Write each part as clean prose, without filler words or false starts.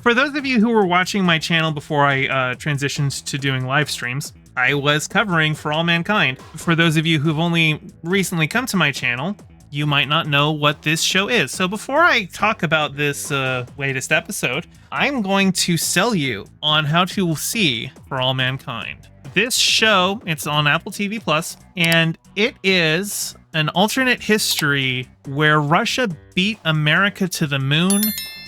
For those of you who were watching my channel before I transitioned to doing live streams, I was covering For All Mankind. For those of you who've only recently come to my channel, you might not know what this show is. So before I talk about this latest episode, I'm going to sell you on how to see For All Mankind. This show, it's on Apple TV Plus, and it is an alternate history where Russia beat America to the moon,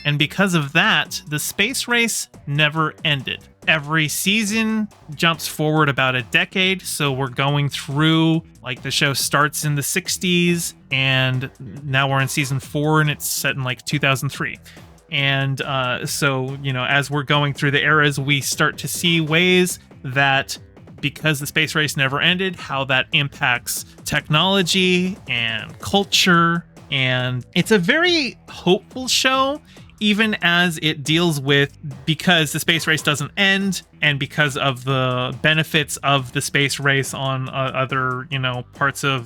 and because of that, the space race never ended. Every season jumps forward about a decade, so we're going through, like, the show starts in the 60s, and now we're in season 4, and it's set in, like, 2003. And so, you know, as we're going through the eras, we start to see ways that, because the space race never ended, how that impacts technology and culture. And it's a very hopeful show, even as it deals with, because the space race doesn't end, and because of the benefits of the space race on other, you know, parts of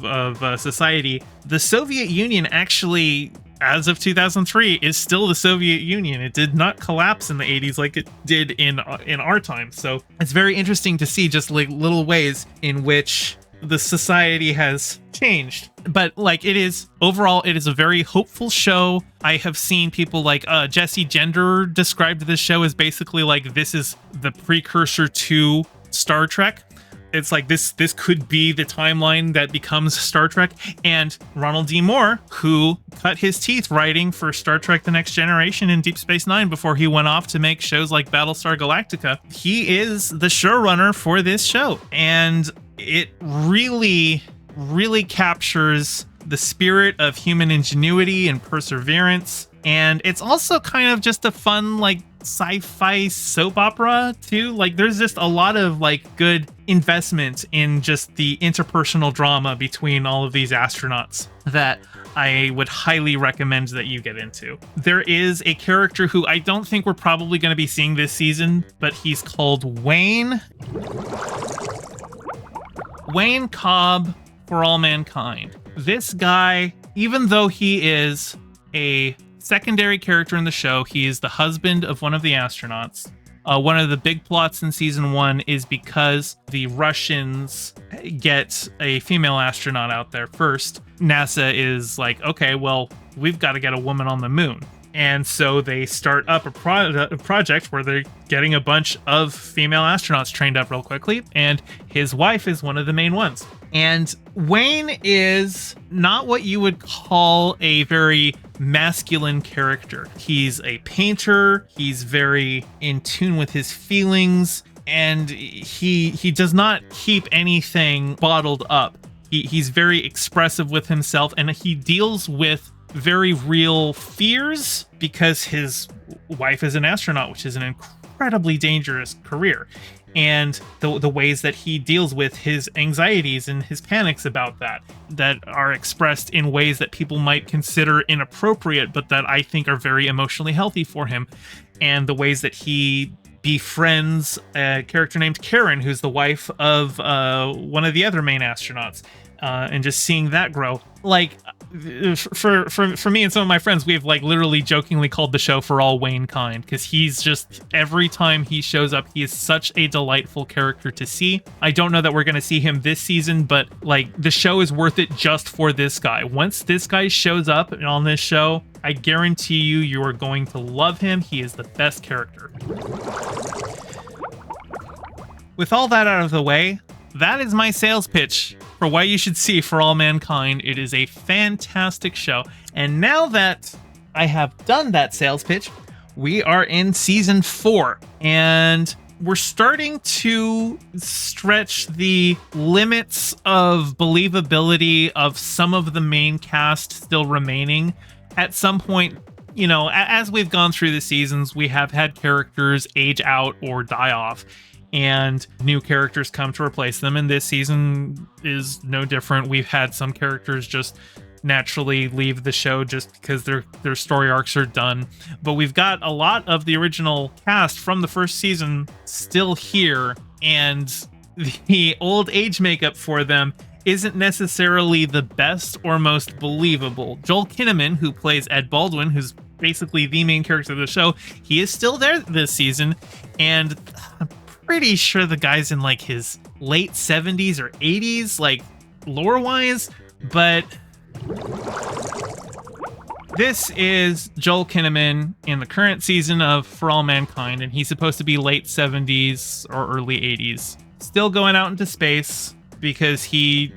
society, the Soviet Union actually, as of 2003, is still the Soviet Union. It did not collapse in the 80s like it did in our time. So it's very interesting to see just like little ways in which the society has changed. But like, it is overall, it is a very hopeful show. I have seen people like Jesse Gender described this show as basically like, this is the precursor to Star Trek. It's like this could be the timeline that becomes Star Trek. And Ronald D. Moore, who cut his teeth writing for Star Trek The Next Generation and Deep Space Nine before he went off to make shows like Battlestar Galactica, he is the showrunner for this show. And it really, really captures the spirit of human ingenuity and perseverance. And it's also kind of just a fun, like, sci-fi soap opera too. Like, there's just a lot of like good investment in just the interpersonal drama between all of these astronauts that I would highly recommend that you get into. There is a character who I don't think we're probably going to be seeing this season, but he's called Wayne Cobb, For All Mankind. This guy, even though he is a secondary character in the show, he is the husband of one of the astronauts. One of the big plots in season 1 is because the Russians get a female astronaut out there first, NASA is like, okay, well, we've got to get a woman on the moon. And so they start up a project where they're getting a bunch of female astronauts trained up real quickly, and his wife is one of the main ones. And Wayne is not what you would call a very masculine character. He's a painter, he's very in tune with his feelings, and he does not keep anything bottled up. He's very expressive with himself, and he deals with very real fears because his wife is an astronaut, which is an incredibly dangerous career. And the ways that he deals with his anxieties and his panics about that are expressed in ways that people might consider inappropriate, but that I think are very emotionally healthy for him. And the ways that he befriends a character named Karen, who's the wife of one of the other main astronauts, and just seeing that grow. Like, for me and some of my friends, we've like literally jokingly called the show For All Wayne Kind, because he's just, every time he shows up, he is such a delightful character to see. I don't know that we're going to see him this season, but like, the show is worth it just for this guy. Once this guy shows up on this show, I guarantee you are going to love him. He is the best character. With all that out of the way, that is my sales pitch for why you should see For All Mankind. It is a fantastic show. And now that I have done that sales pitch, we are in season 4, and we're starting to stretch the limits of believability of some of the main cast still remaining. At some point, you know, as we've gone through the seasons, we have had characters age out or die off, and new characters come to replace them, and this season is no different. We've had some characters just naturally leave the show just because their story arcs are done, but we've got a lot of the original cast from the first season still here, and the old age makeup for them isn't necessarily the best or most believable. Joel Kinnaman, who plays Ed Baldwin, who's basically the main character of the show. He is still there this season, and I'm pretty sure the guy's in like his late 70s or 80s, like lore-wise, but this is Joel Kinnaman in the current season of For All Mankind, and he's supposed to be late 70s or early 80s. Still going out into space because he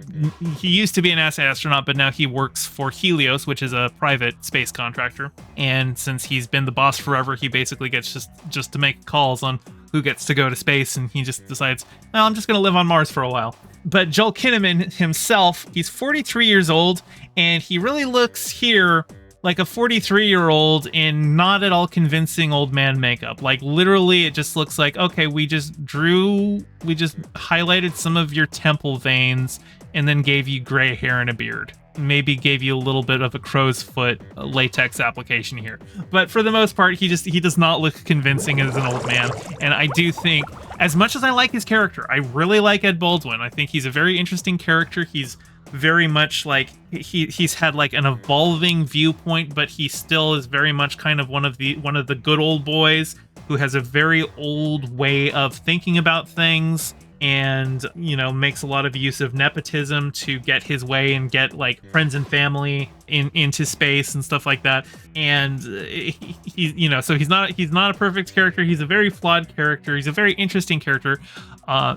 used to be an NASA astronaut, but now he works for Helios, which is a private space contractor. And since he's been the boss forever, he basically gets just to make calls on who gets to go to space, and he just decides, well, I'm just going to live on Mars for a while. But Joel Kinnaman himself, he's 43 years old, and he really looks here like a 43-year-old in not at all convincing old man makeup. Like, literally, it just looks like, okay, we just highlighted some of your temple veins and then gave you gray hair and a beard. Maybe gave you a little bit of a crow's foot latex application here. But for the most part, he does not look convincing as an old man. And I do think, as much as I like his character, I really like Ed Baldwin. I think he's a very interesting character. He's very much like he's had like an evolving viewpoint, but he still is very much kind of one of the good old boys who has a very old way of thinking about things, and makes a lot of use of nepotism to get his way and get like friends and family into space and stuff like that. And so he's not a perfect character. He's a very flawed character. He's a very interesting character.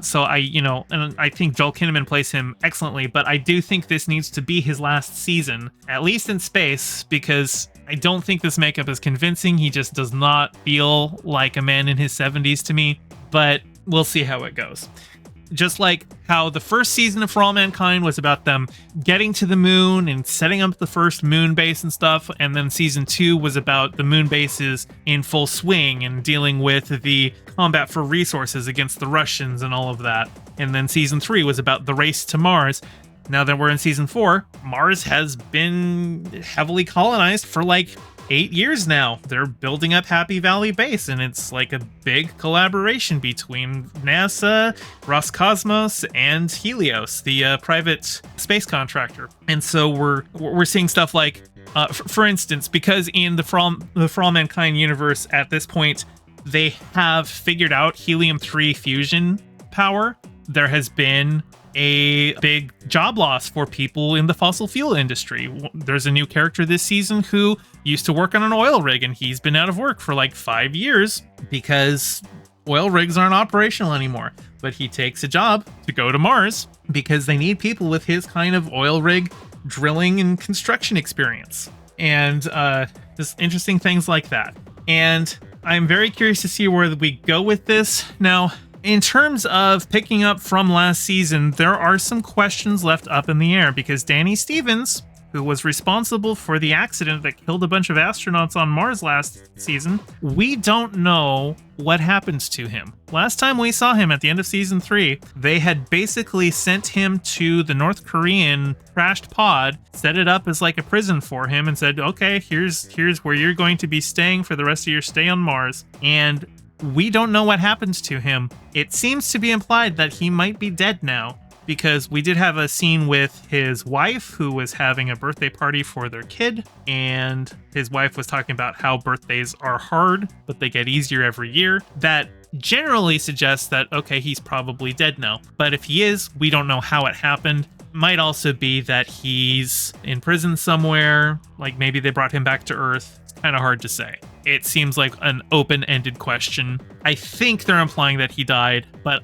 So and I think Joel Kinnaman plays him excellently, but I do think this needs to be his last season, at least in space, because I don't think this makeup is convincing. He just does not feel like a man in his 70s to me, but we'll see how it goes. Just like how the first season of For All Mankind was about them getting to the moon and setting up the first moon base and stuff, and then season 2 was about the moon bases in full swing and dealing with the combat for resources against the Russians and all of that. And then season 3 was about the race to Mars. Now that we're in season 4, Mars has been heavily colonized for like 8 years now. They're building up Happy Valley Base, and it's like a big collaboration between NASA, Roscosmos, and Helios, the private space contractor. And so we're seeing stuff like, for instance, because in the For All Mankind universe at this point, they have figured out helium-3 fusion power. There has been a big job loss for people in the fossil fuel industry. There's a new character this season who used to work on an oil rig, and he's been out of work for like 5 years because oil rigs aren't operational anymore. But he takes a job to go to Mars because they need people with his kind of oil rig drilling and construction experience. And just interesting things like that. And I'm very curious to see where we go with this. Now, in terms of picking up from last season, there are some questions left up in the air because Danny Stevens, who was responsible for the accident that killed a bunch of astronauts on Mars last season, we don't know what happens to him. Last time we saw him at the end of season 3, they had basically sent him to the North Korean crashed pod, set it up as like a prison for him, and said, okay, here's where you're going to be staying for the rest of your stay on Mars. And we don't know what happens to him. It seems to be implied that he might be dead now, because we did have a scene with his wife who was having a birthday party for their kid, and his wife was talking about how birthdays are hard, but they get easier every year. That generally suggests that, okay, he's probably dead now. But if he is, we don't know how it happened. Might also be that he's in prison somewhere, like maybe they brought him back to Earth. It's kind of hard to say. It seems like an open-ended question. I think they're implying that he died, but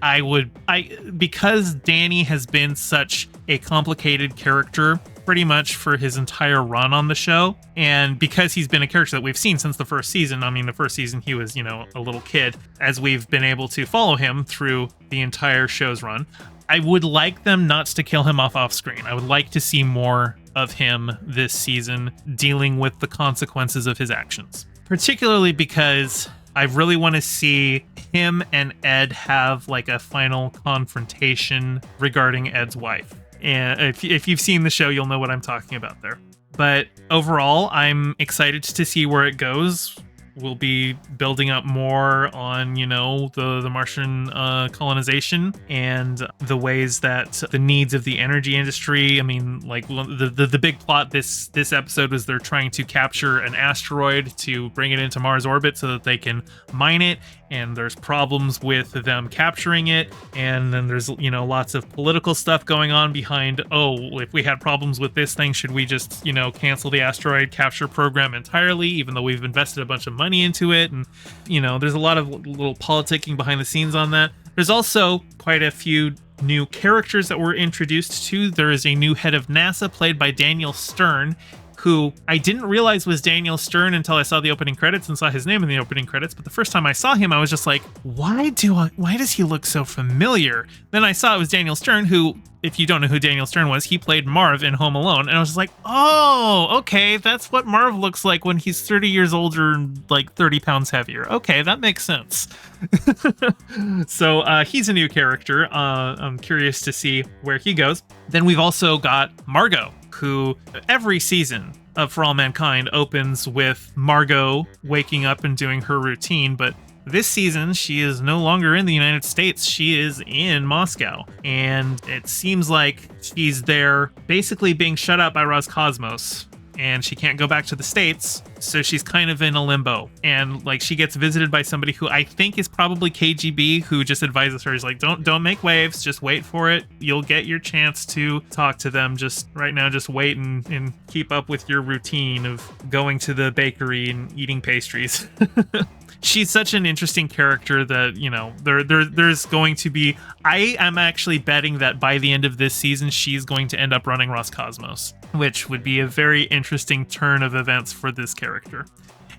because Danny has been such a complicated character pretty much for his entire run on the show, and because he's been a character that we've seen since the first season. I mean, the first season he was, a little kid, as we've been able to follow him through the entire show's run. I would like them not to kill him off screen. I would like to see more of him this season dealing with the consequences of his actions. Particularly because I really want to see him and Ed have like a final confrontation regarding Ed's wife. And if you've seen the show, you'll know what I'm talking about there. But overall, I'm excited to see where it goes. we'll be building up more on, you know, the Martian colonization and the ways that the needs of the energy industry. I mean, like the big plot this episode was they're trying to capture an asteroid to bring it into Mars orbit so that they can mine it, and there's problems with them capturing it, and then there's, you know, lots of political stuff going on behind, oh, if we had problems with this thing, should we just, you know, cancel the asteroid capture program entirely, even though we've invested a bunch of money into it? And, you know, there's a lot of little politicking behind the scenes on that. There's also quite a few new characters that were introduced to. There is a new head of NASA played by Daniel Stern, who I didn't realize was Daniel Stern until I saw the opening credits and saw his name in the opening credits. But the first time I saw him, I was just like, why does he look so familiar? Then I saw it was Daniel Stern, who, if you don't know who Daniel Stern was, he played Marv in Home Alone. And I was just like, oh, okay, that's what Marv looks like when he's 30 years older and like 30 pounds heavier. Okay, that makes sense. So he's a new character. I'm curious to see where he goes. Then we've also got Margot, who every season of For All Mankind opens with Margot waking up and doing her routine, but this season she is no longer in the United States. She is in Moscow, and it seems like she's there basically being shut up by Roscosmos, and she can't go back to the States, so she's kind of in a limbo. And like, she gets visited by somebody who I think is probably KGB, who just advises her, is like, don't make waves, just wait for it, you'll get your chance to talk to them. Just right now, just wait and keep up with your routine of going to the bakery and eating pastries. She's such an interesting character that, you know, there's going to be, I am actually betting that by the end of this season, she's going to end up running Roscosmos, which would be a very interesting turn of events for this character.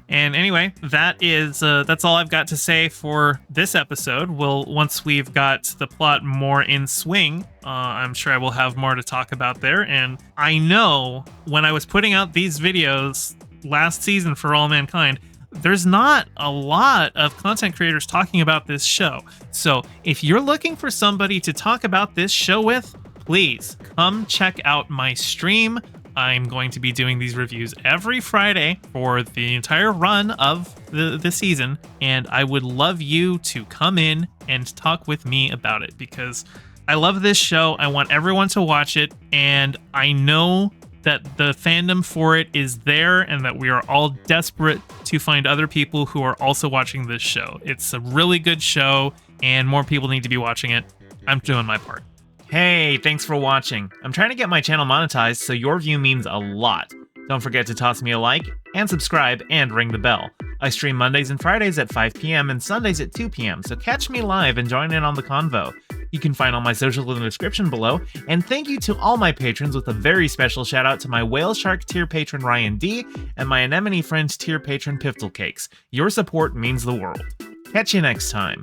And anyway, that's all I've got to say for this episode. Once we've got the plot more in swing, I'm sure I will have more to talk about there. And I know when I was putting out these videos last season for All Mankind, there's not a lot of content creators talking about this show. So if you're looking for somebody to talk about this show with, please come check out my stream. I'm going to be doing these reviews every Friday for the entire run of the season, and I would love you to come in and talk with me about it, because I love this show. I want everyone to watch it, and I know that the fandom for it is there, and that we are all desperate to find other people who are also watching this show. It's a really good show, and more people need to be watching it. I'm doing my part. Hey, thanks for watching. I'm trying to get my channel monetized, so your view means a lot. Don't forget to toss me a like, and subscribe, and ring the bell. I stream Mondays and Fridays at 5 p.m. and Sundays at 2 p.m., so catch me live and join in on the convo. You can find all my socials in the description below, and thank you to all my patrons, with a very special shout out to my Whale Shark tier patron Ryan D and my Anemone Friends tier patron Piftle Cakes. Your support means the world. Catch you next time.